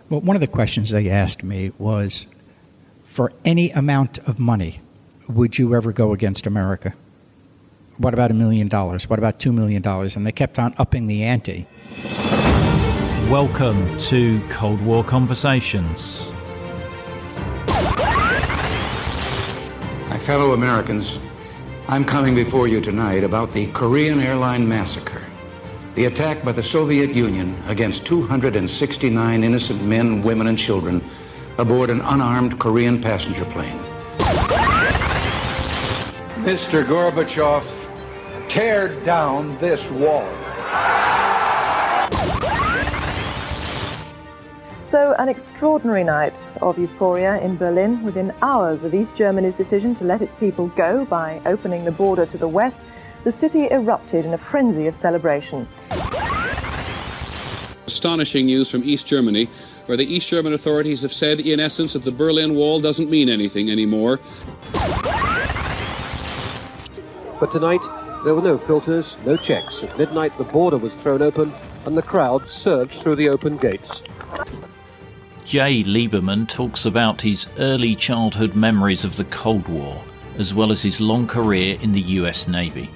Well, one of the questions they asked me was, for any amount of money, would you ever go against America? What about $1 million? What about $2 million? And they kept on upping the ante. Welcome to Cold War Conversations. My fellow Americans, I'm coming before you tonight about the Korean airline massacre, the attack by the Soviet Union against 269 innocent men, women, and children aboard an unarmed Korean passenger plane. Mr. Gorbachev, tear down this wall. So, an extraordinary night of euphoria in Berlin within hours of East Germany's decision to let its people go by opening the border to the west. The city erupted in a frenzy of celebration. Astonishing news from East Germany, where the East German authorities have said, in essence, that the Berlin Wall doesn't mean anything anymore. But tonight, there were no filters, no checks. At midnight, the border was thrown open and the crowd surged through the open gates. Jay Lieberman talks about his early childhood memories of the Cold War, as well as his long career in the US Navy.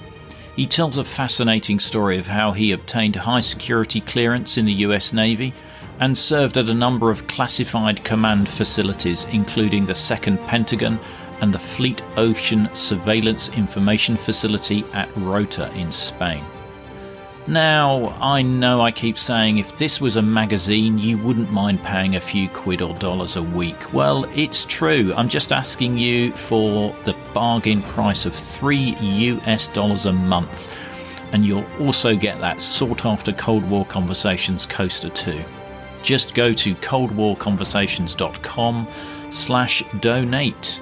He tells a fascinating story of how he obtained high security clearance in the US Navy and served at a number of classified command facilities, including the 2nd Pentagon and the Fleet Ocean Surveillance Information Facility at Rota in Spain. Now, I know I keep saying if this was a magazine, you wouldn't mind paying a few quid or dollars a week. Well, it's true. I'm just asking you for the bargain price of $3 a month. And you'll also get that sought-after Cold War Conversations coaster too. Just go to coldwarconversations.com/donate.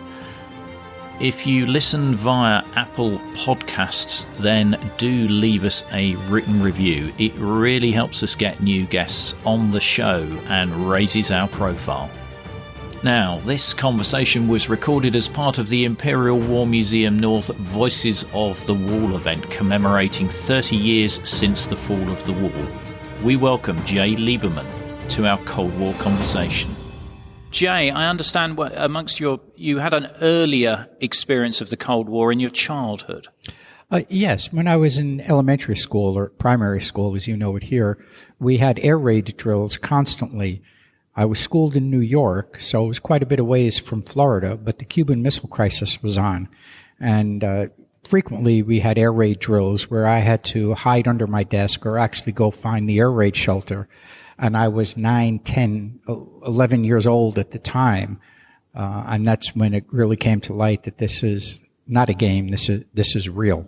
If you listen via Apple Podcasts, then do leave us a written review. It really helps us get new guests on the show and raises our profile. Now, this conversation was recorded as part of the Imperial War Museum North Voices of the Wall event commemorating 30 years since the fall of the wall. We welcome Jay Lieberman to our Cold War conversation. Jay, I understand you had an earlier experience of the Cold War in your childhood. Yes. When I was in elementary school or primary school, as you know it here, we had air raid drills constantly. I was schooled in New York, so it was quite a bit of ways from Florida, but the Cuban Missile Crisis was on. And frequently we had air raid drills where I had to hide under my desk or actually go find the air raid shelter. And I was 9, 10, 11 years old at the time. And that's when it really came to light that this is not a game. This is real.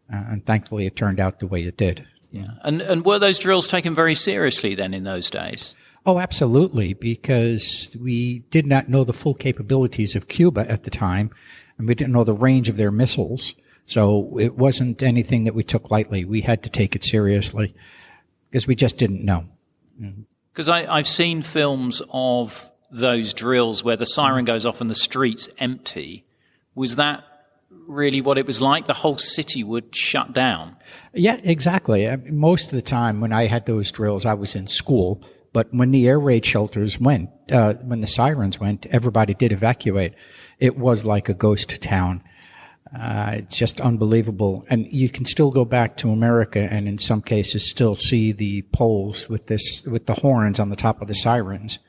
And thankfully it turned out the way it did. Yeah. And were those drills taken very seriously then in those days? Oh, absolutely. Because we did not know the full capabilities of Cuba at the time. And we didn't know the range of their missiles. So it wasn't anything that we took lightly. We had to take it seriously because we just didn't know. Because I've seen films of those drills where the siren goes off and the street's empty. Was that really what it was like? The whole city would shut down? Yeah, exactly. Most of the time when I had those drills, I was in school. But when the air raid shelters went, when the sirens went, everybody did evacuate. It was like a ghost town. It's just unbelievable. And you can still go back to America and in some cases still see the poles with the horns on the top of the sirens.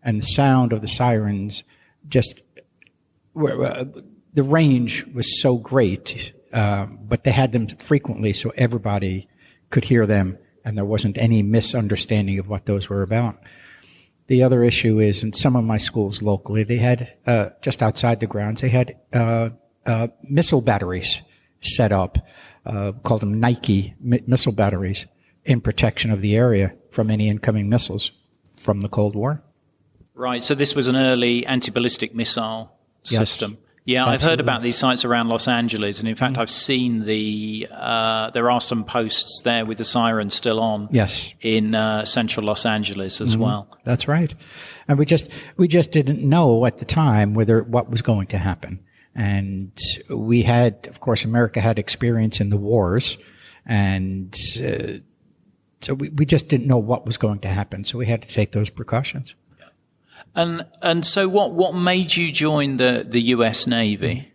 And the sound of the sirens the range was so great, but they had them frequently so everybody could hear them and there wasn't any misunderstanding of what those were about. The other issue is in some of my schools locally, they had, just outside the grounds, they had, missile batteries set up, called them Nike missile batteries in protection of the area from any incoming missiles from the Cold War. Right. So this was an early anti-ballistic missile system. Yes, yeah, absolutely. I've heard about these sites around Los Angeles. And in fact, I've seen there are some posts there with the sirens still on. Yes. In central Los Angeles as well. That's right. And we just didn't know at the time what was going to happen. And we had, of course, America had experience in the wars, and so we just didn't know what was going to happen. So we had to take those precautions. And so what made you join the U.S. Navy?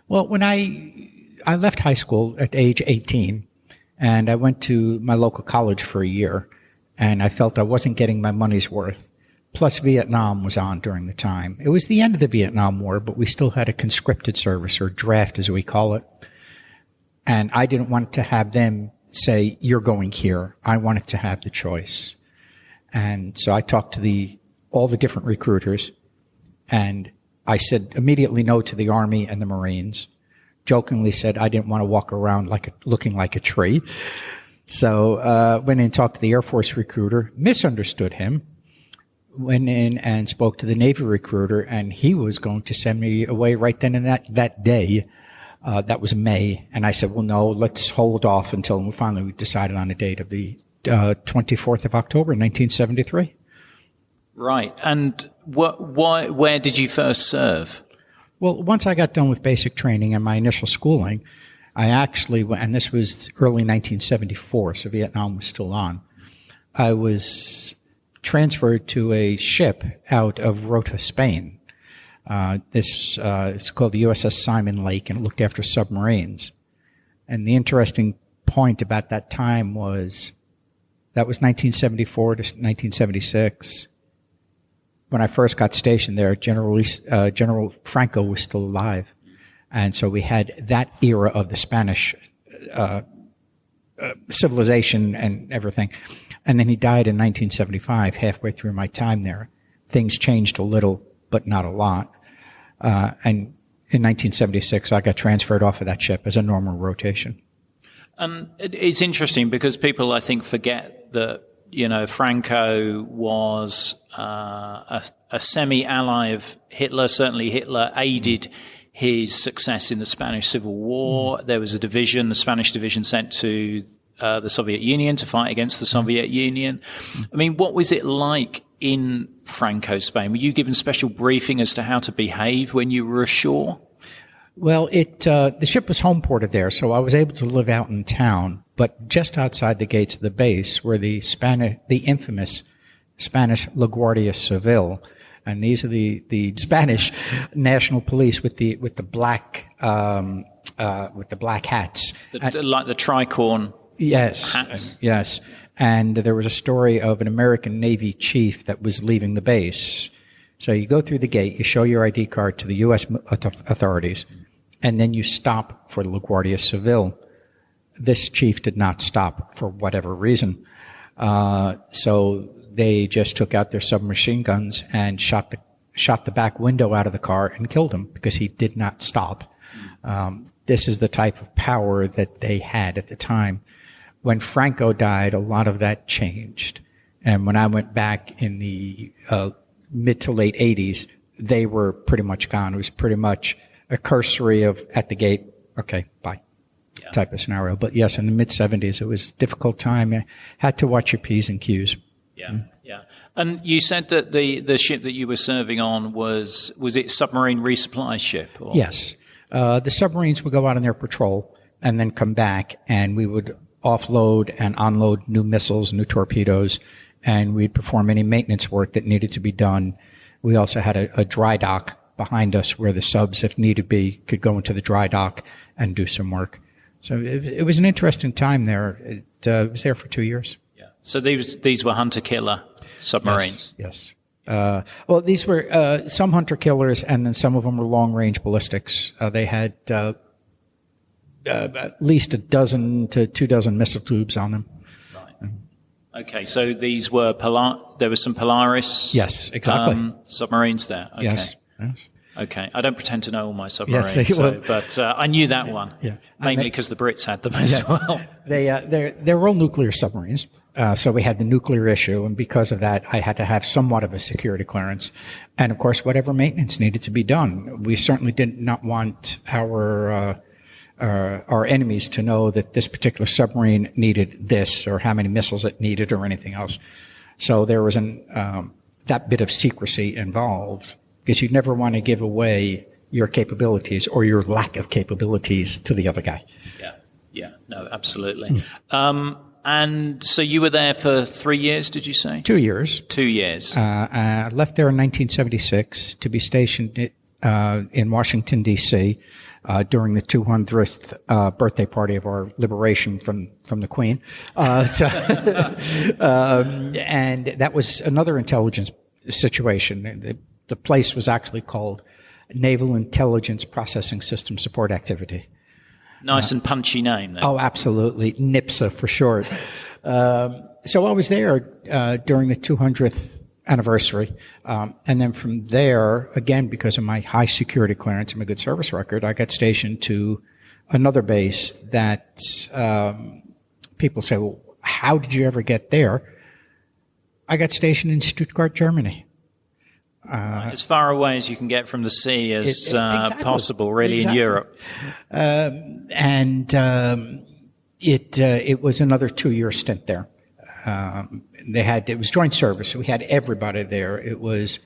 Well, when I left high school at age 18, and I went to my local college for a year, and I felt I wasn't getting my money's worth. Plus, Vietnam was on during the time. It was the end of the Vietnam War, but we still had a conscripted service, or draft as we call it. And I didn't want to have them say, you're going here. I wanted to have the choice. And so I talked to all the different recruiters, and I said immediately no to the Army and the Marines. Jokingly said I didn't want to walk around looking like a tree. So went in and talked to the Air Force recruiter, misunderstood him, went in and spoke to the Navy recruiter, and he was going to send me away right then and that day. That was May. And I said, well, no, let's hold off until we finally decided on a date of the 24th of October, 1973. Right. And where did you first serve? Well, once I got done with basic training and my initial schooling, I actually, and this was early 1974, so Vietnam was still on, I was transferred to a ship out of Rota, Spain. It's called the USS Simon Lake, and it looked after submarines. And the interesting point about that time was that was 1974 to 1976. When I first got stationed there, General Franco was still alive. And so we had that era of the Spanish civilization and everything. And then he died in 1975, halfway through my time there. Things changed a little, but not a lot. And in 1976, I got transferred off of that ship as a normal rotation. And it's interesting because people, I think, forget that, Franco was a semi-ally of Hitler. Certainly Hitler aided his success in the Spanish Civil War. There was a division, the Spanish division, sent to the Soviet Union to fight against the Soviet Union. I mean, what was it like in Franco Spain? Were you given special briefing as to how to behave when you were ashore? Well, the ship was home ported there, so I was able to live out in town. But just outside the gates of the base were the infamous Spanish La Guardia Civil, and these are the Spanish National Police with the black hats, like the tricorn. Yes, hats. Yes. And there was a story of an American Navy chief that was leaving the base. So you go through the gate, you show your ID card to the U.S. authorities, and then you stop for the LaGuardia Civil. This chief did not stop for whatever reason. So they just took out their submachine guns and shot the back window out of the car and killed him because he did not stop. This is the type of power that they had at the time. When Franco died, a lot of that changed. And when I went back in the mid to late 80s, they were pretty much gone. It was pretty much a cursory of at the gate, okay, bye, type of scenario. But yes, in the mid 70s, it was a difficult time. You had to watch your P's and Q's. Yeah, yeah. And you said that the ship that you were serving on was it submarine resupply ship? Or? Yes. The submarines would go out on their patrol and then come back, and we would offload and unload new missiles, new torpedoes, and we'd perform any maintenance work that needed to be done. We also had a dry dock behind us where the subs, if needed be, could go into the dry dock and do some work. So it was an interesting time there. It was there for 2 years. Yeah. So these were hunter-killer submarines? Yes. Well, these were some hunter-killers, and then some of them were long-range ballistics. They had at least a dozen to 24 missile tubes on them. Okay, so these were there were some Polaris. Yes, exactly. Submarines there. Okay. Yes. Okay, I don't pretend to know all my submarines, yes, but I knew that one. Yeah. Mainly because the Brits had them as well. They were all nuclear submarines, so we had the nuclear issue, and because of that, I had to have somewhat of a security clearance, and of course, whatever maintenance needed to be done. We certainly did not want our enemies to know that this particular submarine needed this, or how many missiles it needed, or anything else. So there was that bit of secrecy involved, because you never want to give away your capabilities or your lack of capabilities to the other guy. Yeah, no, absolutely. And And so you were there for 3 years, did you say? 2 years. 2 years. I left there in 1976 to be stationed in Washington, D.C. During the 200th birthday party of our liberation from the Queen. And that was another intelligence situation. The place was actually called Naval Intelligence Processing System Support Activity. Nice and punchy name, then. Oh, absolutely. NIPSA for short. So I was there during the 200th anniversary. And then from there, again, because of my high security clearance and my good service record, I got stationed to another base that people say, well, how did you ever get there? I got stationed in Stuttgart, Germany. As far away as you can get from the sea as exactly. Possible, really, Exactly. in Europe. It was another 2-year stint there. It was joint service. So we had everybody there. It was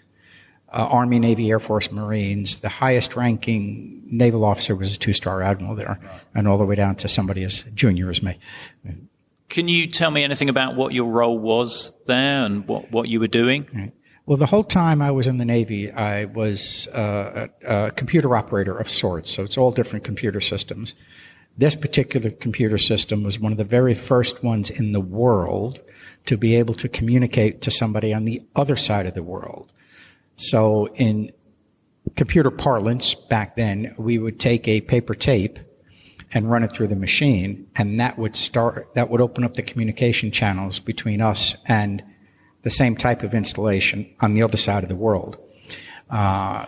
Army, Navy, Air Force, Marines. The highest ranking naval officer was a 2-star admiral there, and all the way down to somebody as junior as me. Can you tell me anything about what your role was there and what you were doing? Right. Well, the whole time I was in the Navy, I was a computer operator of sorts. So it's all different computer systems. This particular computer system was one of the very first ones in the world to be able to communicate to somebody on the other side of the world. So in computer parlance back then, we would take a paper tape and run it through the machine, and that would open up the communication channels between us and the same type of installation on the other side of the world.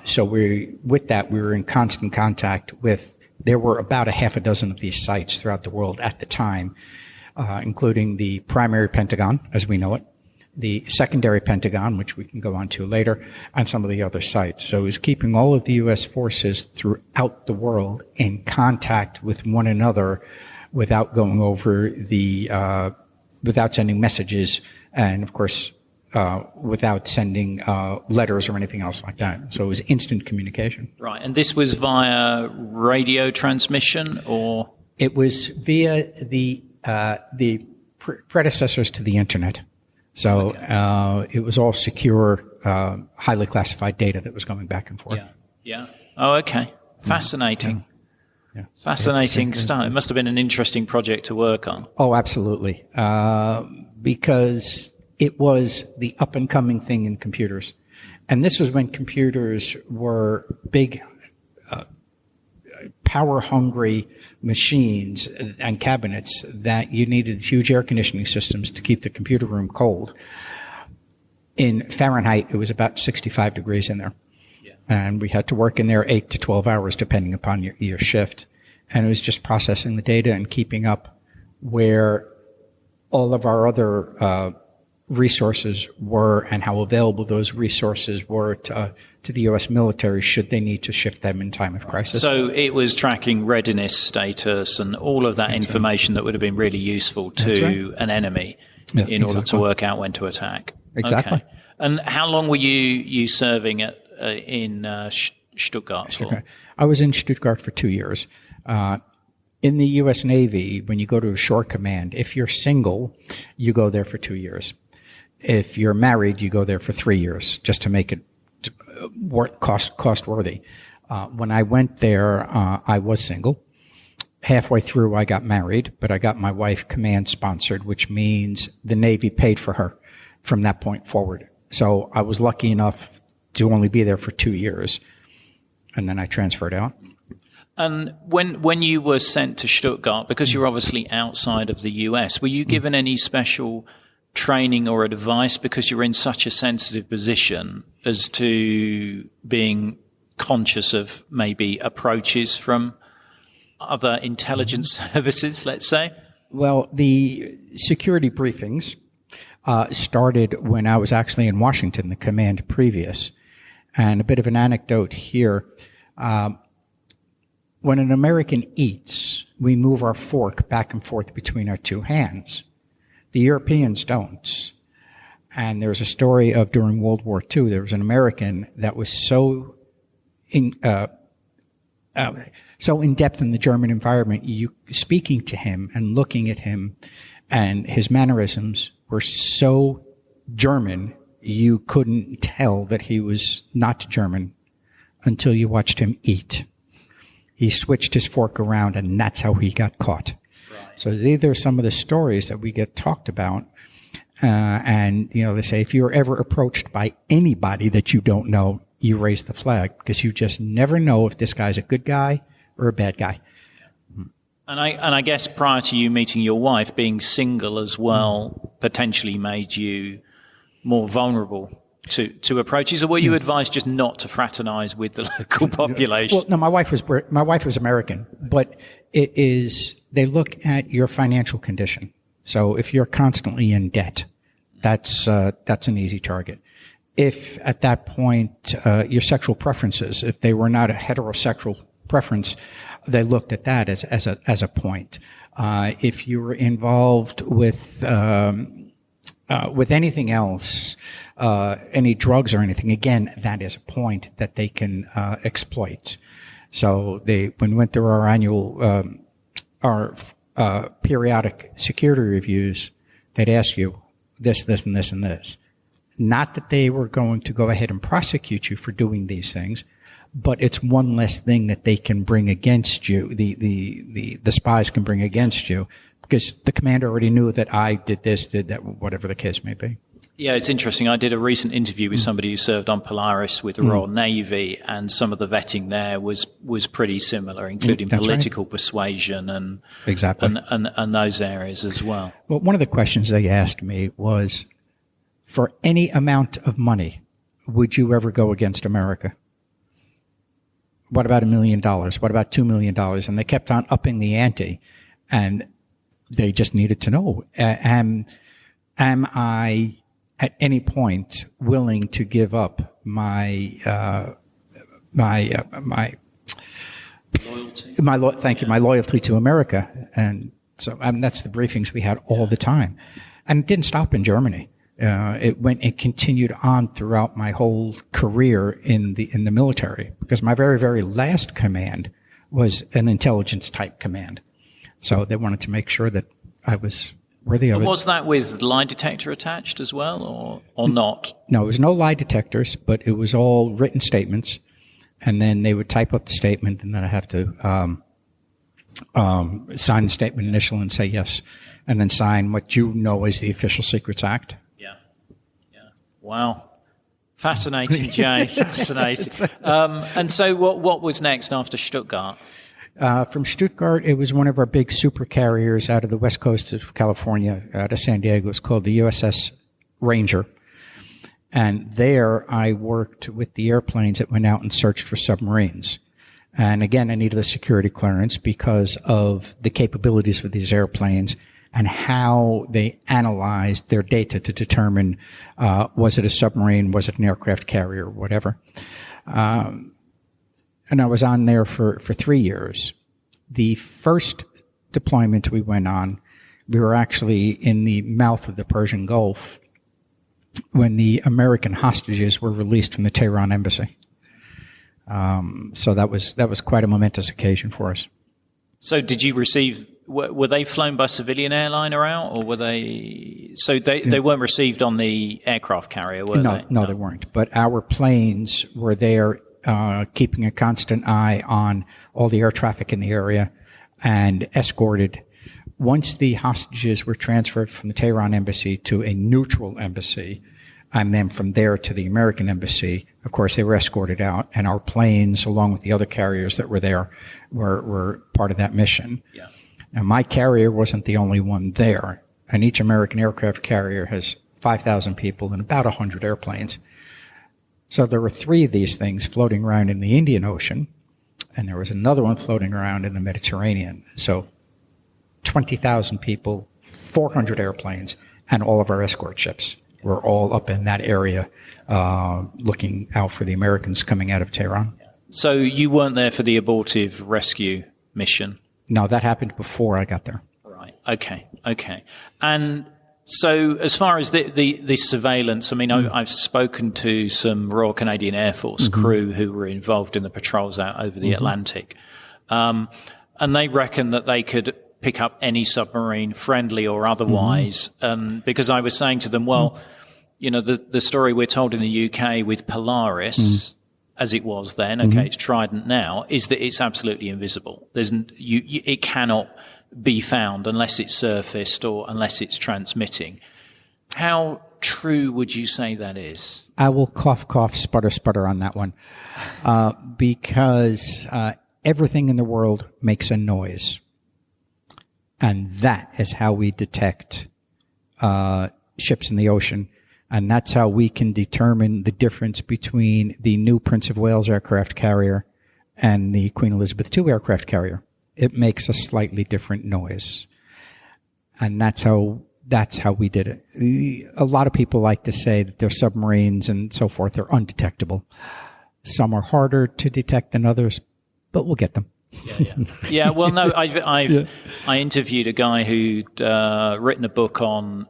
So we were in constant contact with. There were about a half a dozen of these sites throughout the world at the time, including the primary Pentagon, as we know it, the secondary Pentagon, which we can go on to later, and some of the other sites. So it was keeping all of the U.S. forces throughout the world in contact with one another without going over without sending messages, and of course, without sending letters or anything else like that. So it was instant communication. Right, and this was via radio transmission, or? It was via the predecessors to the Internet. So it was all secure, highly classified data that was going back and forth. Yeah. Oh, okay. Fascinating. Yeah. Fascinating stuff. It must have been an interesting project to work on. Oh, absolutely. Because it was the up-and-coming thing in computers. And this was when computers were big, power-hungry machines and cabinets that you needed huge air conditioning systems to keep the computer room cold. In Fahrenheit, it was about 65 degrees in there. Yeah. And we had to work in there 8 to 12 hours, depending upon your shift. And it was just processing the data and keeping up where all of our other resources were and how available those resources were to the U.S. military should they need to shift them in time of crisis. So it was tracking readiness status and all of that information that would have been really useful to an enemy in order to work out when to attack. Exactly. Okay. And how long were you serving in Stuttgart for? I was in Stuttgart for 2 years. In the U.S. Navy, when you go to a shore command, if you're single, you go there for 2 years. If you're married, you go there for 3 years, just to make it cost worthy. When I went there, I was single. Halfway through, I got married, but I got my wife command sponsored, which means the Navy paid for her from that point forward. So I was lucky enough to only be there for 2 years, and then I transferred out. And when you were sent to Stuttgart, because you're obviously outside of the US, were you given any special training or advice because you're in such a sensitive position as to being conscious of maybe approaches from other intelligence services, let's say? Well, the security briefings started when I was actually in Washington, the command previous. And a bit of an anecdote here. When an American eats, we move our fork back and forth between our two hands. The Europeans don't. And there's a story of during World War II, there was an American that was so in depth in the German environment, you speaking to him and looking at him And his mannerisms were so German, you couldn't tell that he was not German until you watched him eat. He switched his fork around, and that's how he got caught. Right. So these are some of the stories that we get talked about. And, they say if you're ever approached by anybody that you don't know, you raise the flag, because you just never know if this guy's a good guy or a bad guy. And I guess prior to you meeting your wife, being single as well potentially made you more vulnerable to approaches, or were you advised just not to fraternize with the local population? Well, no, my wife was American, but they look at your financial condition. So if you're constantly in debt, that's an easy target. If at that point your sexual preferences, if they were not a heterosexual preference, they looked at that as a point. If you were involved with anything else, any drugs or anything, again, that is a point that they can exploit. So when we went through our annual periodic security reviews, they'd ask you this, this, and this, and this. Not that they were going to go ahead and prosecute you for doing these things, but it's one less thing that they can bring against you. The spies can bring against you, because the commander already knew that I did this, did that, whatever the case may be. Yeah, it's interesting. I did a recent interview with somebody who served on Polaris with the Royal Navy, and some of the vetting there was pretty similar, including political persuasion and exactly and those areas as well. Well, one of the questions they asked me was, for any amount of money, would you ever go against America? What about $1 million? What about $2 million? And they kept on upping the ante, and they just needed to know, am I at any point willing to give up my loyalty to America? And so that's the briefings we had all the time. And it didn't stop in Germany. It continued on throughout my whole career in the military, because my very, very last command was an intelligence type command. So they wanted to make sure that I was worthy of it. Was that with lie detector attached as well, or not? No, it was no lie detectors, but it was all written statements. And then they would type up the statement, and then I have to sign the statement initial and say yes, and then sign what you know as the Official Secrets Act. Wow. Fascinating, Jay. Fascinating. And so what was next after Stuttgart? From Stuttgart, it was one of our big super carriers out of the west coast of California, out of San Diego. It's called the USS Ranger. And there I worked with the airplanes that went out and searched for submarines. And again, I needed a security clearance because of the capabilities of these airplanes and how they analyzed their data to determine, was it a submarine, was it an aircraft carrier, whatever. And I was on there for 3 years. The first deployment we went on, we were actually in the mouth of the Persian Gulf when the American hostages were released from the Tehran embassy. So that was quite a momentous occasion for us. So did you receive, were they flown by civilian airliner out, or were they, so they weren't received on the aircraft carrier, were they? No, they weren't. But our planes were there, keeping a constant eye on all the air traffic in the area, and escorted. Once the hostages were transferred from the Tehran embassy to a neutral embassy, and then from there to the American embassy, of course, they were escorted out, and our planes, along with the other carriers that were there, were part of that mission. Yeah. Now, my carrier wasn't the only one there, and each American aircraft carrier has 5,000 people and about 100 airplanes. So there were 3 of these things floating around in the Indian Ocean, and there was another one floating around in the Mediterranean. So 20,000 people, 400 airplanes, and all of our escort ships were all up in that area, looking out for the Americans coming out of Tehran. So you weren't there for the abortive rescue mission? No, that happened before I got there. Right. Okay. And so as far as the surveillance, I mean, I've spoken to some Royal Canadian Air Force crew who were involved in the patrols out over the Atlantic. And they reckon that they could pick up any submarine, friendly or otherwise. Because I was saying to them, well, the story we're told in the UK with Polaris, as it was then, it's Trident now, is that it's absolutely invisible. It cannot be found unless it's surfaced or unless it's transmitting. How true would you say that is? I will cough, sputter on that one, because everything in the world makes a noise. And that is how we detect ships in the ocean. And that's how we can determine the difference between the new Prince of Wales aircraft carrier and the Queen Elizabeth II aircraft carrier. It makes a slightly different noise. And that's how we did it. A lot of people like to say that their submarines and so forth are undetectable. Some are harder to detect than others, but we'll get them. Yeah. Well, no, I interviewed a guy who'd written a book on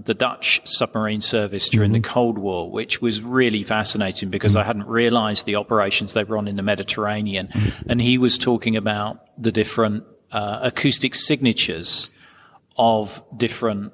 the Dutch submarine service during the Cold War, which was really fascinating because I hadn't realized the operations they were on in the Mediterranean. And he was talking about the different acoustic signatures of different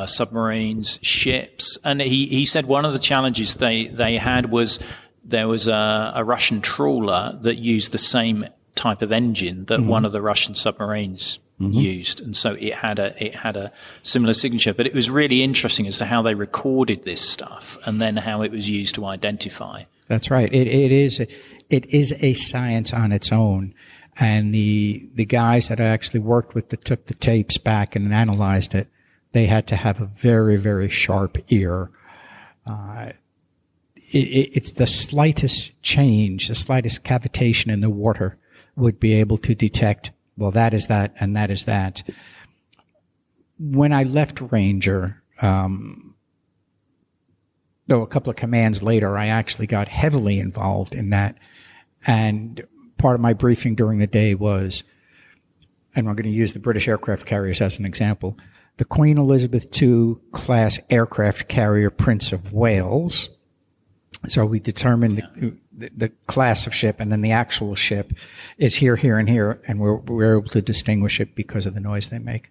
submarines, ships. And he said one of the challenges they had was there was a Russian trawler that used the same type of engine that one of the Russian submarines used, and so it had a similar signature. But it was really interesting as to how they recorded this stuff and then how it was used to identify. That's right. It is a science on its own, and the guys that I actually worked with that took the tapes back and analyzed it, they had to have a very, very sharp ear. It's the slightest change, the slightest cavitation in the water would be able to detect, well, that is that, and that is that. When I left Ranger, a couple of commands later, I actually got heavily involved in that. And part of my briefing during the day was, and I'm going to use the British aircraft carriers as an example, the Queen Elizabeth II class aircraft carrier Prince of Wales. So we determined the class of ship, and then the actual ship is here, and here, and we're able to distinguish it because of the noise they make.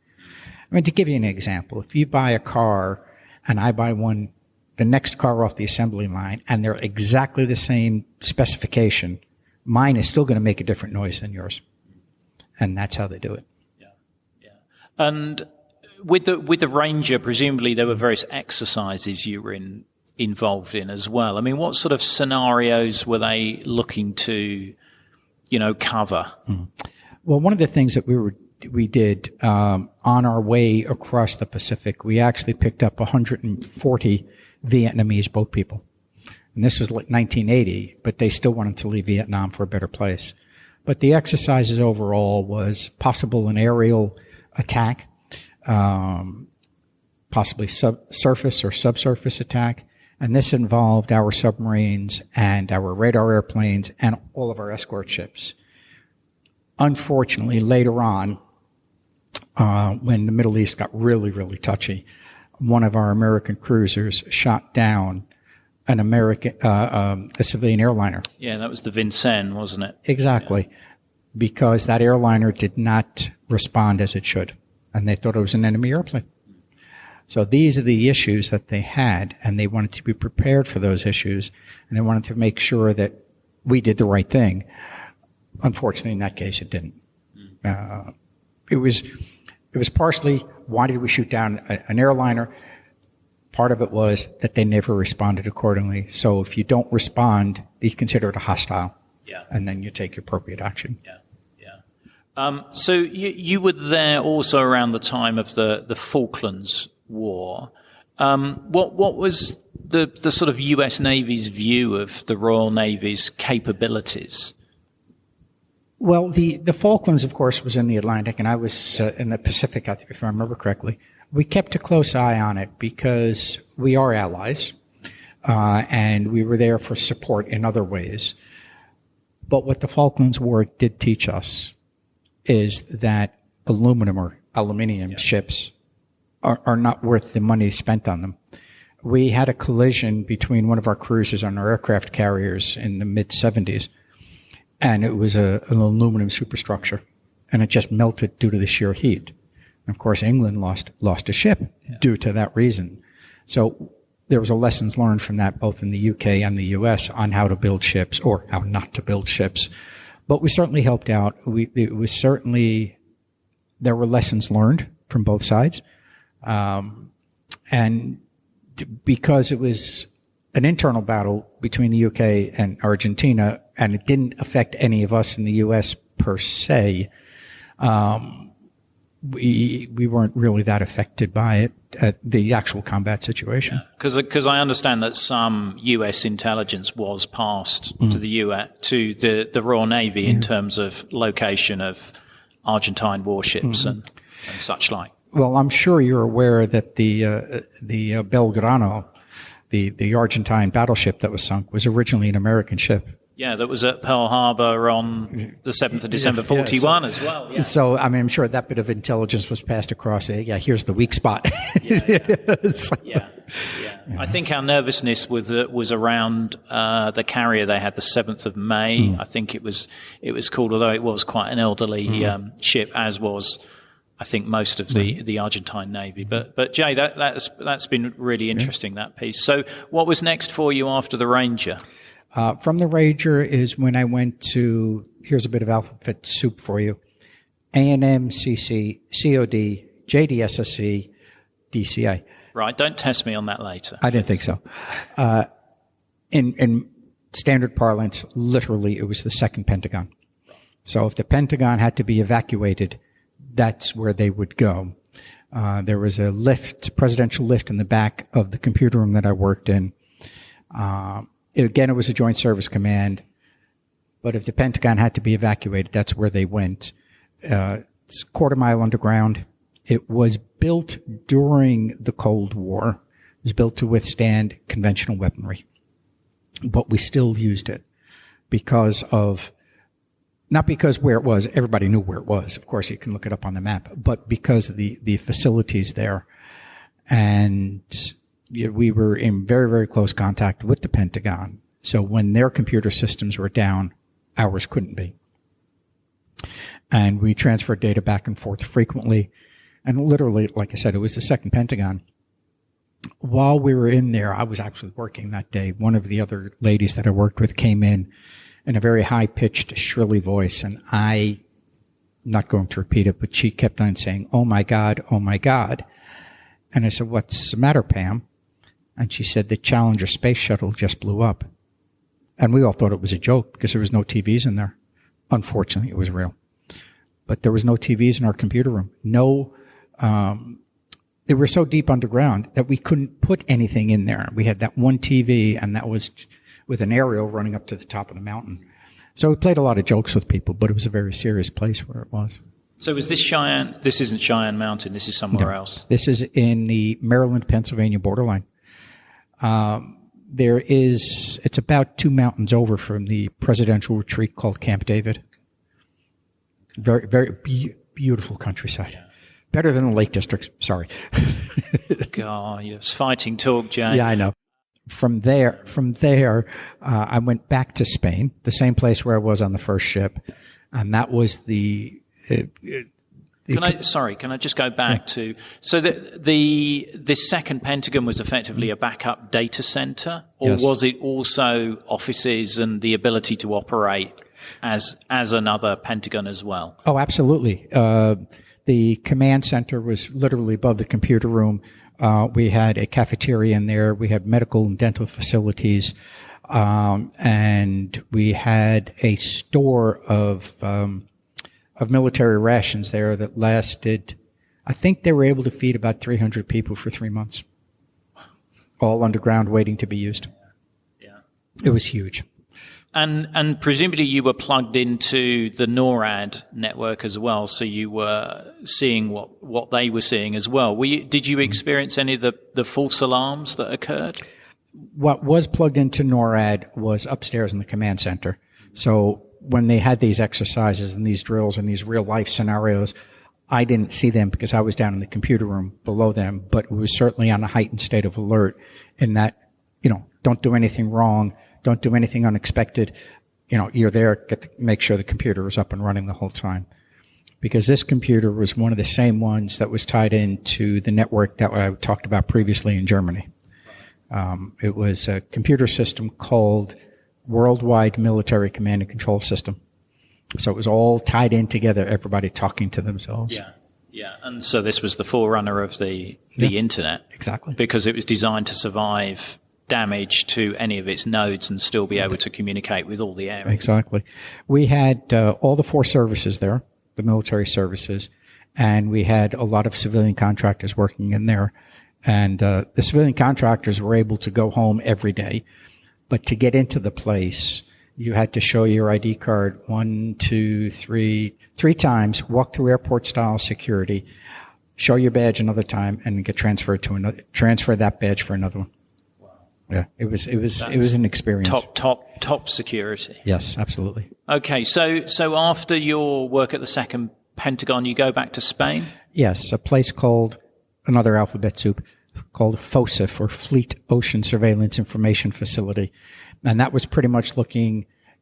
I mean, to give you an example, if you buy a car and I buy one, the next car off the assembly line, and they're exactly the same specification, mine is still going to make a different noise than yours. And that's how they do it. Yeah. And with the Ranger, presumably there were various exercises you were involved in as well. I mean, what sort of scenarios were they looking to, cover? Well, one of the things that we did on our way across the Pacific, we actually picked up 140 Vietnamese boat people. And this was like 1980, but they still wanted to leave Vietnam for a better place. But the exercises overall was possible an aerial attack, possibly surface or subsurface attack. And this involved our submarines and our radar airplanes and all of our escort ships. Unfortunately, later on, when the Middle East got really, really touchy, one of our American cruisers shot down an a civilian airliner. Yeah, that was the Vincennes, wasn't it? Exactly. Yeah. Because that airliner did not respond as it should. And they thought it was an enemy airplane. So these are the issues that they had, and they wanted to be prepared for those issues, and they wanted to make sure that we did the right thing. Unfortunately, in that case, it didn't. It was partially, why did we shoot down an airliner? Part of it was that they never responded accordingly. So if you don't respond, you consider it a hostile. Yeah. And then you take appropriate action. Yeah. So you were there also around the time of the Falklands War. What was the sort of U.S. Navy's view of the Royal Navy's capabilities? Well, the Falklands, of course, was in the Atlantic, and I was in the Pacific, if I remember correctly. We kept a close eye on it because we are allies, and we were there for support in other ways. But what the Falklands War did teach us is that aluminium ships are not worth the money spent on them. We had a collision between one of our cruisers and our aircraft carriers in the mid-'70s, and it was an aluminum superstructure. and it just melted due to the sheer heat. And of course, England lost a ship due to that reason. So there was a lessons learned from that, both in the UK and the US, on how to build ships or how not to build ships. But we certainly helped out. There were lessons learned from both sides. And because it was an internal battle between the UK and Argentina, and it didn't affect any of us in the US per se, we weren't really that affected by it at the actual combat situation. Because I understand that some US intelligence was passed to the US, to the Royal Navy in terms of location of Argentine warships and such like. Well, I'm sure you're aware that the Belgrano, the Argentine battleship that was sunk, was originally an American ship. Yeah, that was at Pearl Harbor on the 7th of December, 41 as well. Yeah. So, I mean, I'm sure that bit of intelligence was passed across. Here's the weak spot. Yeah. I think our nervousness was around the carrier they had, the 7th of May. I think it was called, although it was quite an elderly ship, as was, I think, most of the Argentine Navy. But Jay, that's been really interesting, that piece. So what was next for you after the Ranger? From the Ranger is when I went to, here's a bit of alphabet soup for you, A&M, CC, COD, JDSSC, DCA. Right, don't test me on that later. I didn't think so. In standard parlance, literally, it was the second Pentagon. So if the Pentagon had to be evacuated, that's where they would go. There was a presidential lift in the back of the computer room that I worked in. Again, it was a Joint Service Command, but if the Pentagon had to be evacuated, that's where they went. It's a quarter-mile underground. It was built during the Cold War. It was built to withstand conventional weaponry. But we still used it not because where it was, everybody knew where it was. Of course, you can look it up on the map, but because of the facilities there. And we were in very, very close contact with the Pentagon. So when their computer systems were down, ours couldn't be. And we transferred data back and forth frequently. And literally, like I said, it was the second Pentagon. While we were in there, I was actually working that day. One of the other ladies that I worked with came in a very high-pitched, shrilly voice. And I'm not going to repeat it, but she kept on saying, "Oh my God, oh my God." And I said, "What's the matter, Pam?" And she said, "The Challenger space shuttle just blew up." And we all thought it was a joke because there was no TVs in there. Unfortunately, it was real. But there was no TVs in our computer room. They were so deep underground that we couldn't put anything in there. We had that one TV, and that was with an aerial running up to the top of the mountain. So we played a lot of jokes with people, but it was a very serious place where it was. So is this Cheyenne? This isn't Cheyenne Mountain. This is somewhere else. This is in the Maryland-Pennsylvania borderline. It's about 2 mountains over from the presidential retreat called Camp David. Very, very beautiful countryside. Better than the Lake District. Sorry. God, it's fighting talk, Jay. Yeah, I know. From there, I went back to Spain, the same place where I was on the first ship, and that was the. Can I just go back to, so the second Pentagon was effectively a backup data center, or was it also offices and the ability to operate as another Pentagon as well? Oh, absolutely. The command center was literally above the computer room. We had a cafeteria in there. We had medical and dental facilities. And we had a store of military rations there that lasted, I think they were able to feed about 300 people for 3 months. All underground waiting to be used. Yeah. It was huge. And presumably you were plugged into the NORAD network as well, so you were seeing what they were seeing as well. Did you experience any of the false alarms that occurred? What was plugged into NORAD was upstairs in the command center. So when they had these exercises and these drills and these real-life scenarios, I didn't see them because I was down in the computer room below them, but it was certainly on a heightened state of alert in that, don't do anything wrong. Don't do anything unexpected. You're there, make sure the computer is up and running the whole time. because this computer was one of the same ones that was tied into the network that I talked about previously in Germany. It was a computer system called Worldwide Military Command and Control System. So it was all tied in together, everybody talking to themselves. Yeah. Yeah, and so this was the forerunner of the internet. Exactly. Because it was designed to survive damage to any of its nodes and still be able to communicate with all the areas. Exactly. We had all the 4 services there, the military services, and we had a lot of civilian contractors working in there. And the civilian contractors were able to go home every day. But to get into the place, you had to show your ID card 3 times, walk through airport-style security, show your badge another time, and get transferred to another. Transfer that badge for another one. Wow. Yeah, it was an experience. Top security. Yes, absolutely. Okay, so after your work at the Second Pentagon, you go back to Spain? Yes, a place called, another alphabet soup, called FOSIF, or Fleet Ocean Surveillance Information Facility. And that was pretty much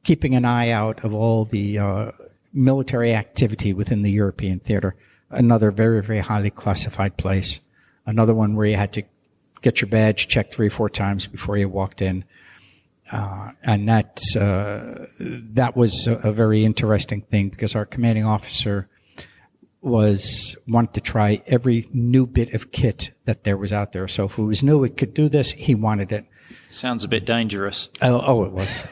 keeping an eye out of all the military activity within the European theater. Another very, very highly classified place. Another one where you had to get your badge checked 3 or 4 times before you walked in. And that was a very interesting thing, because our commanding officer wanted to try every new bit of kit that there was out there. So if it was new, it could do this, he wanted it. Sounds a bit dangerous. Oh, it was.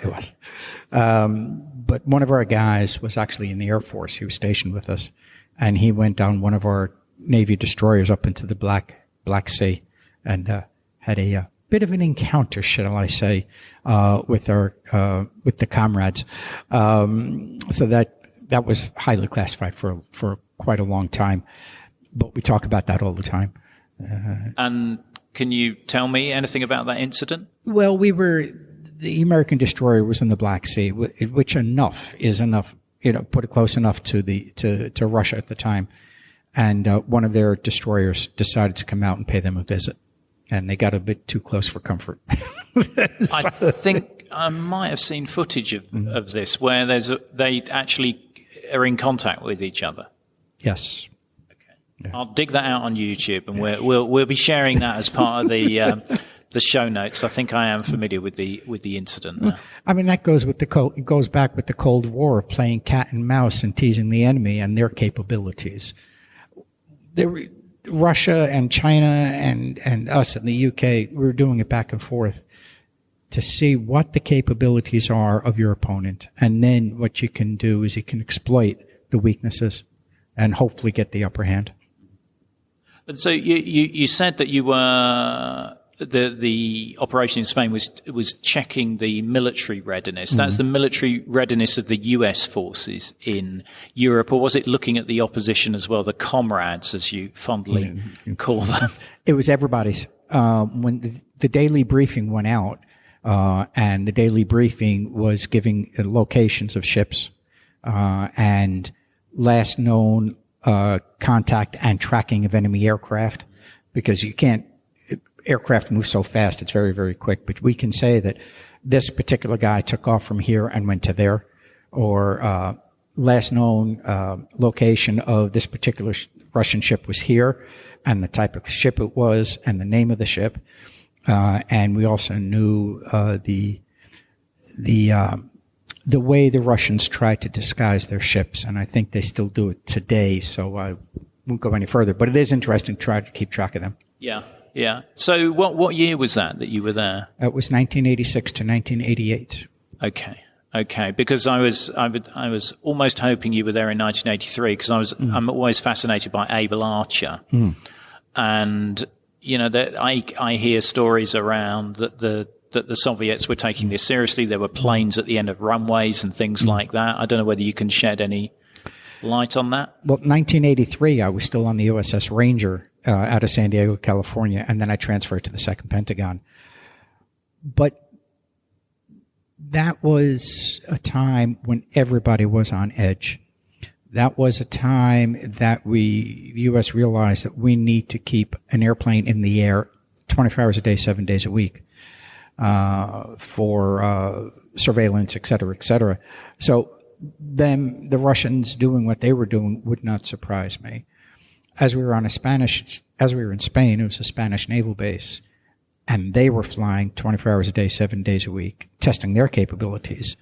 But one of our guys was actually in the Air Force. He was stationed with us, and he went on one of our Navy destroyers up into the Black Sea, and had a bit of an encounter, shall I say, with the comrades. So that was highly classified for quite a long time, but we talk about that all the time. And can you tell me anything about that incident? Well, the American destroyer was in the Black Sea, which is enough, put it close enough to Russia at the time. And one of their destroyers decided to come out and pay them a visit. And they got a bit too close for comfort. I think I might have seen footage of this where they actually are in contact with each other. Yes. Yeah. I'll dig that out on YouTube, and we'll be sharing that as part of the show notes. I think I am familiar with the incident now. I mean, that goes it goes back with the Cold War of playing cat and mouse and teasing the enemy and their capabilities. Russia and China and us in the UK, we were doing it back and forth to see what the capabilities are of your opponent, and then what you can do is you can exploit the weaknesses and hopefully get the upper hand. And so you said that you were the operation in Spain was checking the military readiness. Mm-hmm. That's the military readiness of the US forces in Europe, or was it looking at the opposition as well, the comrades, as you fondly call them? It was everybody's. When the daily briefing went out, and the daily briefing was giving locations of ships and last known contact and tracking of enemy aircraft, because aircraft move so fast, it's very, very quick. But we can say that this particular guy took off from here and went to there, or last known location of this particular Russian ship was here, and the type of ship it was, and the name of the ship. And we also knew the way the Russians tried to disguise their ships, and I think they still do it today, so I won't go any further. But it is interesting to try to keep track of them. Yeah, yeah. So what year was that you were there? It was 1986 to 1988. Okay. Because I was almost hoping you were there in 1983, because I'm always fascinated by Able Archer, and that I hear stories around that the Soviets were taking this seriously. There were planes at the end of runways and things like that. I don't know whether you can shed any light on that. Well, 1983, I was still on the USS Ranger out of San Diego, California, and then I transferred to the Second Pentagon. But that was a time when everybody was on edge. That was a time that the U.S. realized that we need to keep an airplane in the air 24 hours a day, 7 days a week, for surveillance, et cetera, et cetera. So the Russians doing what they were doing would not surprise me. As we were in Spain, it was a Spanish naval base, and they were flying 24 hours a day, 7 days a week, testing their capabilities.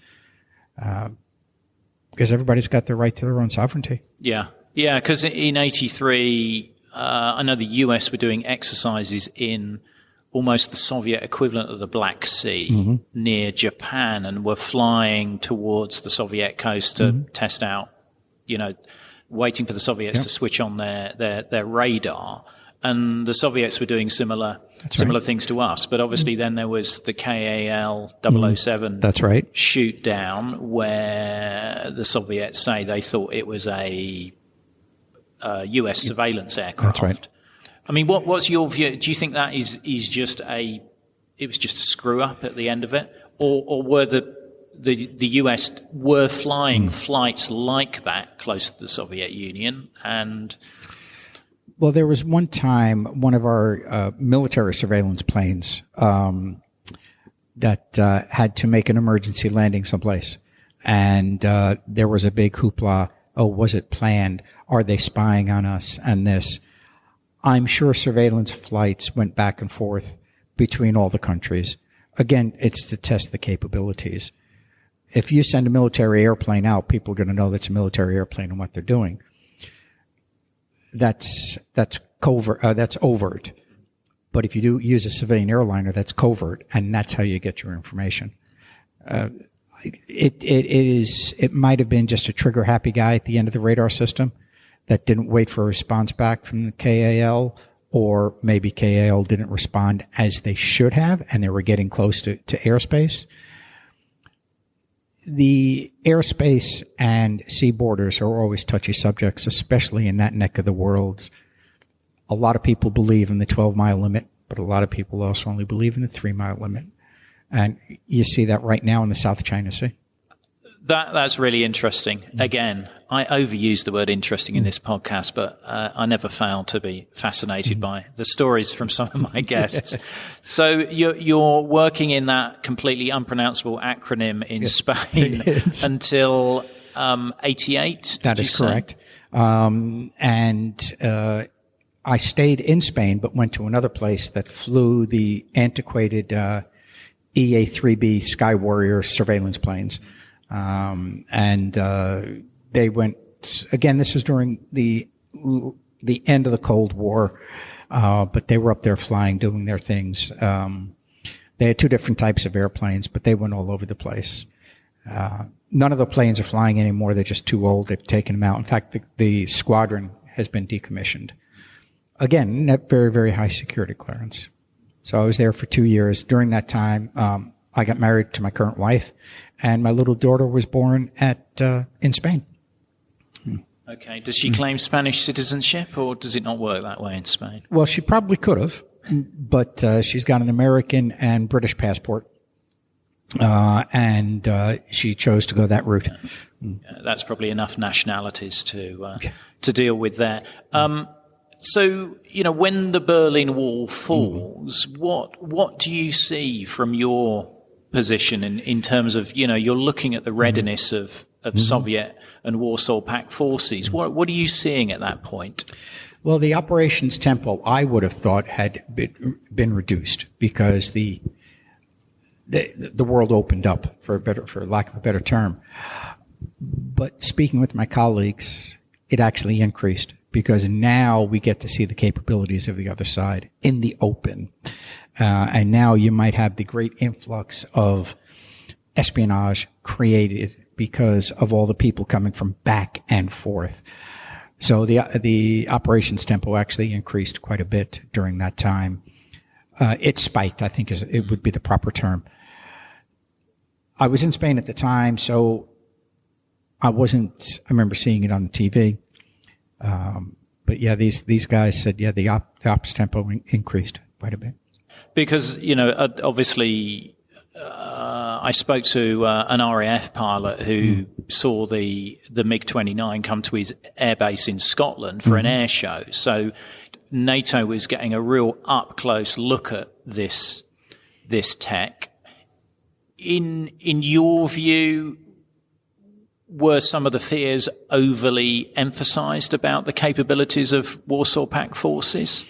Because everybody's got the right to their own sovereignty. Yeah, because in 83, I know the US were doing exercises in almost the Soviet equivalent of the Black Sea near Japan, and were flying towards the Soviet coast to test out, waiting for the Soviets to switch on their radar. And the Soviets were doing similar things to us. But obviously then there was the KAL 007 That's right. shoot down, where the Soviets say they thought it was a US surveillance aircraft. That's right. I mean, what's your view? Do you think that is just it was just a screw up at the end of it? Or were the US were flying flights like that close to the Soviet Union? And well, there was one time one of our military surveillance planes that had to make an emergency landing someplace. And there was a big hoopla. Oh, was it planned? Are they spying on us? And this. I'm sure surveillance flights went back and forth between all the countries. Again, it's to test the capabilities. If you send a military airplane out, people are going to know that's a military airplane and what they're doing. That's covert. That's overt. But if you do use a civilian airliner, that's covert, and that's how you get your information. It might have been just a trigger happy guy at the end of the radar system that didn't wait for a response back from the KAL, or maybe KAL didn't respond as they should have, and they were getting close to airspace. The airspace and sea borders are always touchy subjects, especially in that neck of the world. A lot of people believe in the 12-mile limit, but a lot of people also only believe in the 3-mile limit. And you see that right now in the South China Sea. That's really interesting. Again, I overuse the word interesting in this podcast, but I never fail to be fascinated by the stories from some of my guests. So you're working in that completely unpronounceable acronym in Spain until 88? That is correct. I stayed in Spain, but went to another place that flew the antiquated EA-3B Sky Warrior surveillance planes. They went, again, this was during the end of the Cold War, but they were up there flying, doing their things. They had two different types of airplanes, but they went all over the place. None of the planes are flying anymore. They're just too old. They've taken them out. In fact, the squadron has been decommissioned. Again, at very, very high security clearance. So I was there for 2 years. During that time, I got married to my current wife, and my little daughter was born in Spain. Okay. Does she claim Spanish citizenship, or does it not work that way in Spain? Well, she probably could have, but she's got an American and British passport, and she chose to go that route. That's probably enough nationalities to deal with there. So, when the Berlin Wall falls, what do you see from your position in terms of, you're looking at the readiness of Soviet and Warsaw Pact forces? What are you seeing at that point? Well, the operations tempo, I would have thought, had been reduced because the world opened up, for lack of a better term. But speaking with my colleagues, it actually increased, because now we get to see the capabilities of the other side in the open. And now you might have the great influx of espionage created because of all the people coming from back and forth. So the operations tempo actually increased quite a bit during that time. It spiked, I think it would be the proper term. I was in Spain at the time, so I remember seeing it on the TV. But yeah, these guys said, the ops tempo increased quite a bit. Because, obviously, I spoke to an RAF pilot who saw the MiG-29 come to his airbase in Scotland for an air show. So NATO was getting a real up-close look at this tech. In your view, were some of the fears overly emphasized about the capabilities of Warsaw Pact forces?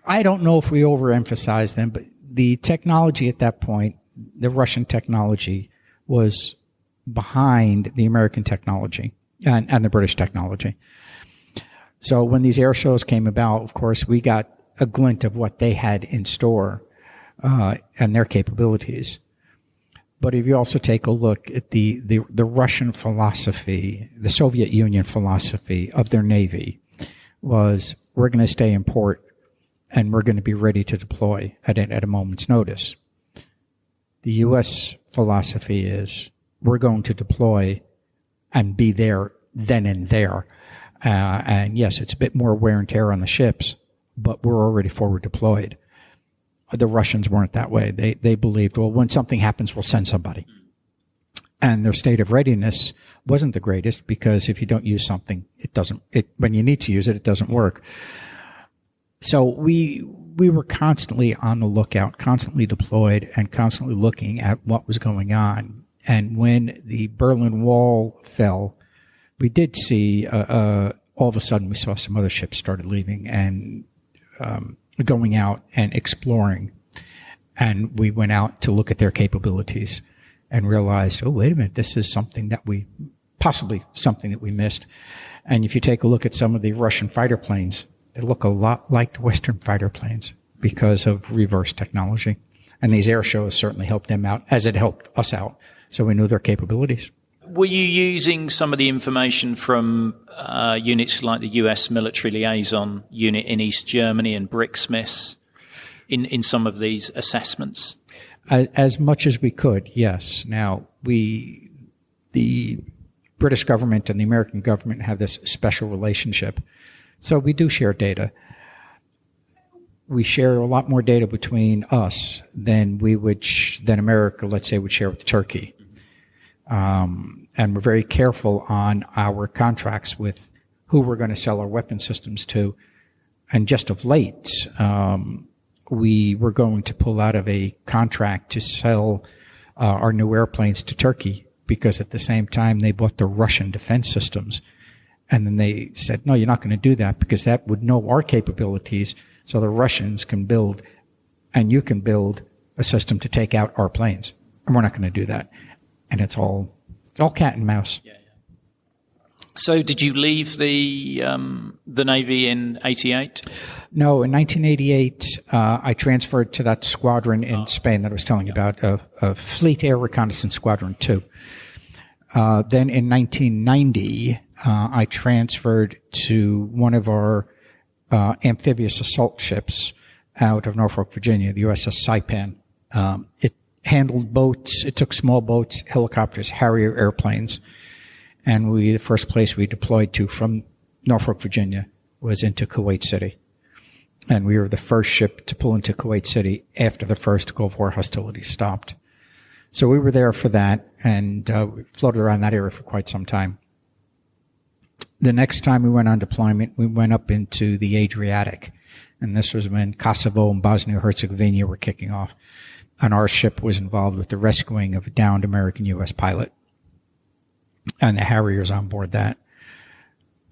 I don't know if we overemphasized them, but the technology at that point, the Russian technology, was behind the American technology and the British technology. So when these air shows came about, of course, we got a glint of what they had in store and their capabilities. But if you also take a look at the Russian philosophy, the Soviet Union philosophy of their Navy was, we're going to stay in port and we're going to be ready to deploy at a moment's notice. The U.S. philosophy is, we're going to deploy and be there then and there. And yes, it's a bit more wear and tear on the ships, but we're already forward deployed. The Russians weren't that way. They believed, well, when something happens, we'll send somebody. And their state of readiness wasn't the greatest, because if you don't use something, when you need to use it, it doesn't work. So we were constantly on the lookout, constantly deployed, and constantly looking at what was going on. And when the Berlin Wall fell, we did see, all of a sudden, we saw some other ships started leaving and going out and exploring. And we went out to look at their capabilities and realized, oh, wait a minute, this is something that we missed. And if you take a look at some of the Russian fighter planes, they look a lot like the Western fighter planes because of reverse technology. And these air shows certainly helped them out, as it helped us out. So we knew their capabilities. Were you using some of the information from units like the US Military Liaison Unit in East Germany and BRIC-Smiths in some of these assessments? As much as we could, yes. Now, the British government and the American government have this special relationship. So we do share data. We share a lot more data between us than than America, let's say, would share with Turkey. And we're very careful on our contracts with who we're going to sell our weapon systems to. And just of late, we were going to pull out of a contract to sell our new airplanes to Turkey, because at the same time they bought the Russian defense systems. And then they said, no, you're not going to do that, because that would know our capabilities, so the Russians can build and you can build a system to take out our planes. And we're not going to do that. And it's all cat and mouse. Yeah. So did you leave the Navy in 88? No, in 1988, I transferred to that squadron in Spain that I was telling you about, Fleet Air Reconnaissance Squadron 2. Then in 1990, I transferred to one of our amphibious assault ships out of Norfolk, Virginia, the USS Saipan. It handled boats. It took small boats, helicopters, Harrier airplanes. And the first place we deployed to from Norfolk, Virginia was into Kuwait City. And we were the first ship to pull into Kuwait City after the first Gulf War hostilities stopped. So we were there for that, and we floated around that area for quite some time. The next time we went on deployment, we went up into the Adriatic. And this was when Kosovo and Bosnia-Herzegovina were kicking off. And our ship was involved with the rescuing of a downed American U.S. pilot. And the Harriers on board that.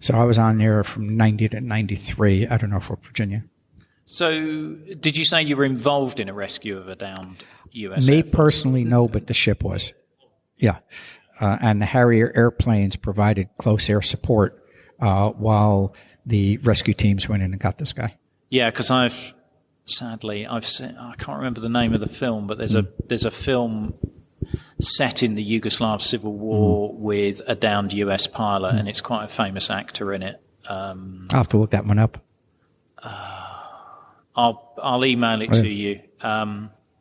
So I was on there from 90 to 93 out of Norfolk, Virginia. So did you say you were involved in a rescue of a downed U.S. Me personally, no, but the ship was. Yeah. And the Harrier airplanes provided close air support while the rescue teams went in and got this guy. Yeah, because I've seen, I can't remember the name of the film, but there's a film set in the Yugoslav Civil War with a downed US pilot, and it's quite a famous actor in it. I'll have to look that one up. I'll email it to you.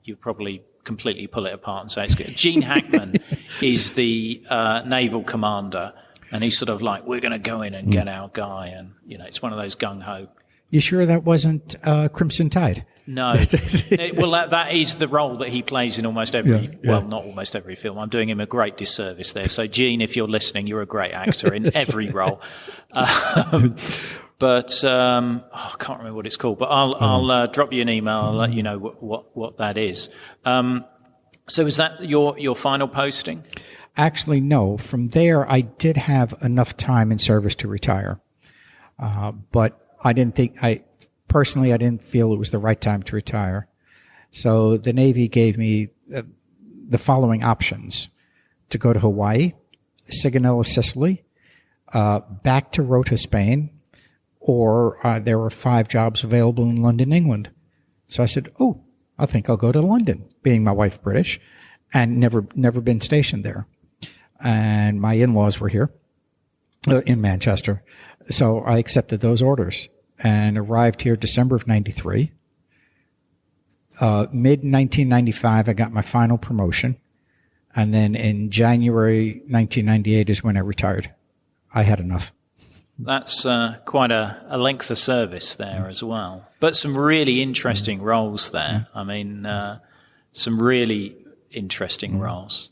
You probably completely pull it apart and say it's good. Gene Hackman is the naval commander, and he's sort of like, we're going to go in and get our guy, and it's one of those gung-ho. You sure that wasn't Crimson Tide? No. Well, that is the role that he plays in almost every, well, not almost every film. I'm doing him a great disservice there. So, Gene, if you're listening, you're a great actor in every role. But I can't remember what it's called. But I'll drop you an email. I'll let you know what that is. So is that your final posting? Actually, no. From there, I did have enough time in service to retire. But I didn't feel it was the right time to retire. So the Navy gave me the following options: to go to Hawaii, Sigonella, Sicily, back to Rota, Spain, or there were 5 jobs available in London, England. So I said, I think I'll go to London, being my wife British, and never been stationed there. And my in-laws were here in Manchester. So I accepted those orders and arrived here December of 93. Mid-1995, I got my final promotion. And then in January 1998 is when I retired. I had enough. That's quite a length of service there as well. But some really interesting roles there. I mean, some really interesting roles.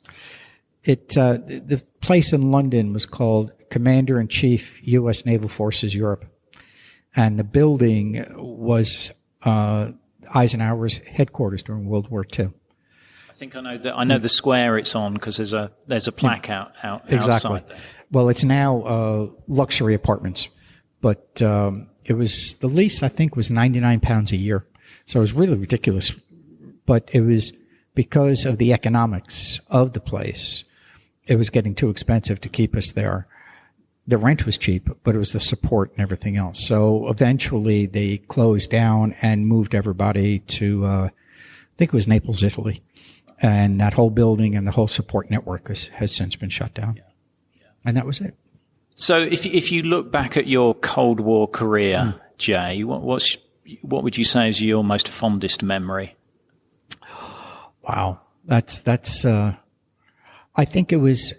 The place in London was called Commander-in-Chief, U.S. Naval Forces Europe. And the building was Eisenhower's headquarters during World War II. I think I know the square it's on because there's a plaque outside exactly. there. Well, it's now luxury apartments, but it was the lease. I think was £99 a year, so it was really ridiculous. But it was because of the economics of the place. It was getting too expensive to keep us there. The rent was cheap, but it was the support and everything else. So eventually they closed down and moved everybody to, I think it was Naples, Italy. And that whole building and the whole support network has since been shut down. Yeah. And that was it. So if you look back at your Cold War career, Jay, what would you say is your most fondest memory? Wow. That's I think it was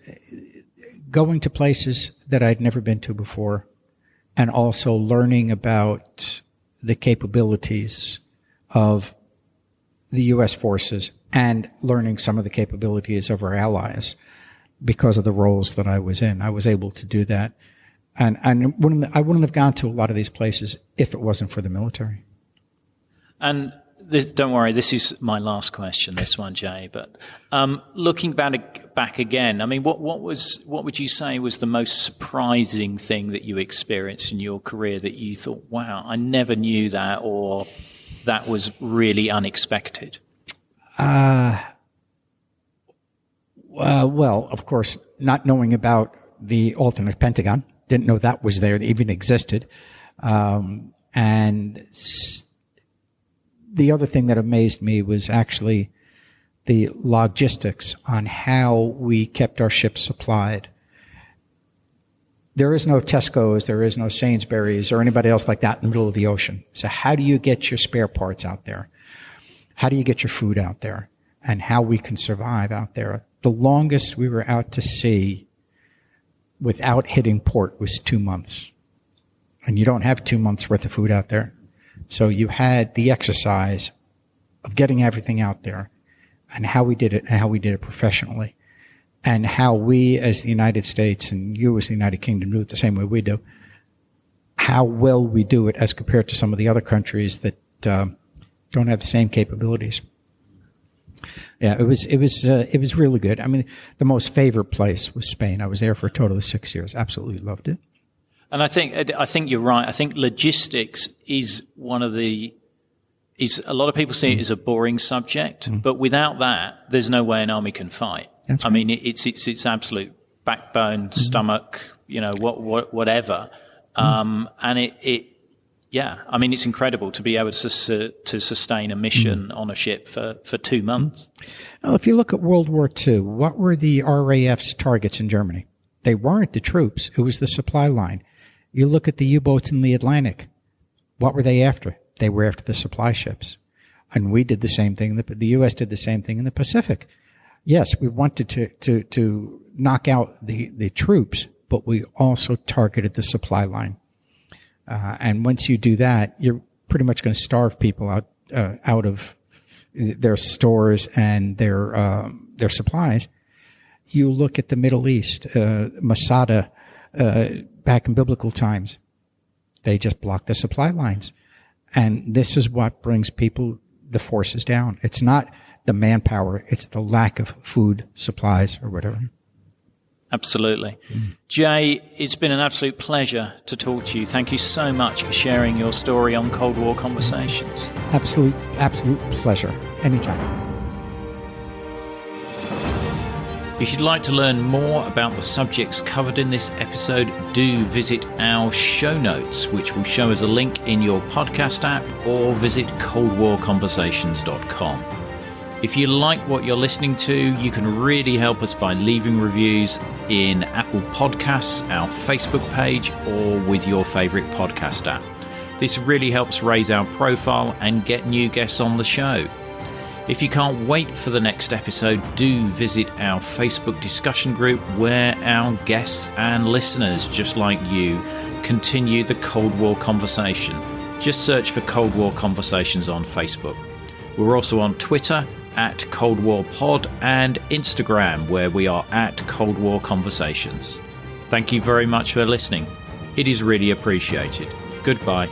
going to places that I'd never been to before, and also learning about the capabilities of the U.S. forces and learning some of the capabilities of our allies because of the roles that I was in. I was able to do that. And I wouldn't have gone to a lot of these places if it wasn't for the military. And don't worry, this is my last question, this one, Jay. But looking back again, I mean, what would you say was the most surprising thing that you experienced in your career that you thought, wow, I never knew that, or that was really unexpected? Well, of course, not knowing about the alternate Pentagon, didn't know that was there, that even existed. And the other thing that amazed me was actually the logistics on how we kept our ships supplied. There is no Tesco's, there is no Sainsbury's or anybody else like that in the middle of the ocean. So how do you get your spare parts out there? How do you get your food out there? And how we can survive out there. The longest we were out to sea without hitting port was 2 months. And you don't have 2 months worth of food out there. So you had the exercise of getting everything out there and how we did it and how we did it professionally and how we as the United States and you as the United Kingdom do it the same way we do, how well we do it as compared to some of the other countries that don't have the same capabilities. Yeah, it was really good. I mean, the most favorite place was Spain. I was there for a total of 6 years. Absolutely loved it. And I think you're right. I think logistics is a lot of people see it as a boring subject, but without that, there's no way an army can fight. That's right. I mean, it's absolute backbone, stomach, whatever. And I mean, it's incredible to be able to sustain a mission on a ship for 2 months. Well, if you look at World War II, what were the RAF's targets in Germany? They weren't the troops. It was the supply line. You look at the U-boats in the Atlantic. What were they after? They were after the supply ships. And we did the same thing. The U.S. did the same thing in the Pacific. Yes, we wanted to knock out the troops, but we also targeted the supply line. And once you do that, you're pretty much going to starve people out of their stores and their supplies. You look at the Middle East, Masada, back in biblical times, they just blocked the supply lines. And this is what brings the forces down. It's not the manpower. It's the lack of food supplies or whatever. Absolutely. Jay, it's been an absolute pleasure to talk to you. Thank you so much for sharing your story on Cold War Conversations. Absolute pleasure. Anytime. If you'd like to learn more about the subjects covered in this episode, do visit our show notes, which will show as a link in your podcast app, or visit coldwarconversations.com. If you like what you're listening to, you can really help us by leaving reviews in Apple Podcasts, our Facebook page, or with your favourite podcast app. This really helps raise our profile and get new guests on the show. If you can't wait for the next episode, do visit our Facebook discussion group where our guests and listeners, just like you, continue the Cold War conversation. Just search for Cold War Conversations on Facebook. We're also on Twitter at Cold War Pod and Instagram, where we are at Cold War Conversations. Thank you very much for listening. It is really appreciated. Goodbye.